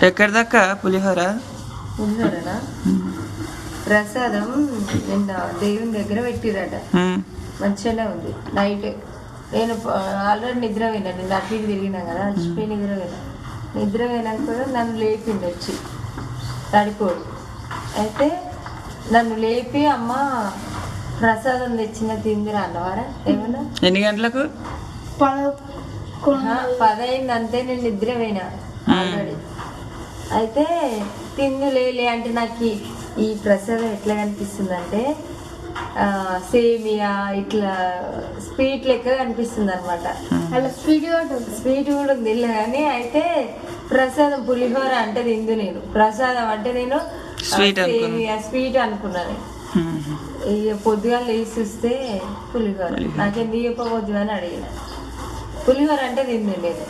ఎక్కడి దాకా పులిహోరనా ప్రసాదం నిన్న దేవుని దగ్గర పెట్టిరట. మంచిగానే ఉంది. నైట్ నేను ఆల్రెడీ నిద్ర పోయినా, నేను అటు ఇటు తిరిగినా కదా, అలసిపోయి నిద్ర పోయినాక కూడా నన్ను లేపిండి వచ్చి తడిపోడు. అయితే నన్ను లేపి అమ్మ ప్రసాదం తెచ్చిన తిందిరా అన్నవారా ఏమన్నా. ఎన్ని గంటలకు? 10 అయింది అంతే. నేను నిద్ర పోయినా ఆల్రెడీ. అయితే తిందులే అంటే నాకు ఈ ప్రసాదం ఎట్లా కనిపిస్తుంది అంటే సేమియా ఇట్లా స్వీట్ లెక్క కనిపిస్తుంది అనమాట. అలా స్వీట్ కూడా ఉంది కానీ. అయితే ప్రసాదం పులిహోర అంటే తిందు నేను, ప్రసాదం అంటే నేను సేమియా స్వీట్ అనుకున్నాను. ఇక పొద్దుగా లేచి చూస్తే పులిహోర. నాకెందుకు చెప్పబోద్దు అని అడిగిన. పులిహోర అంటే తిందు నేను.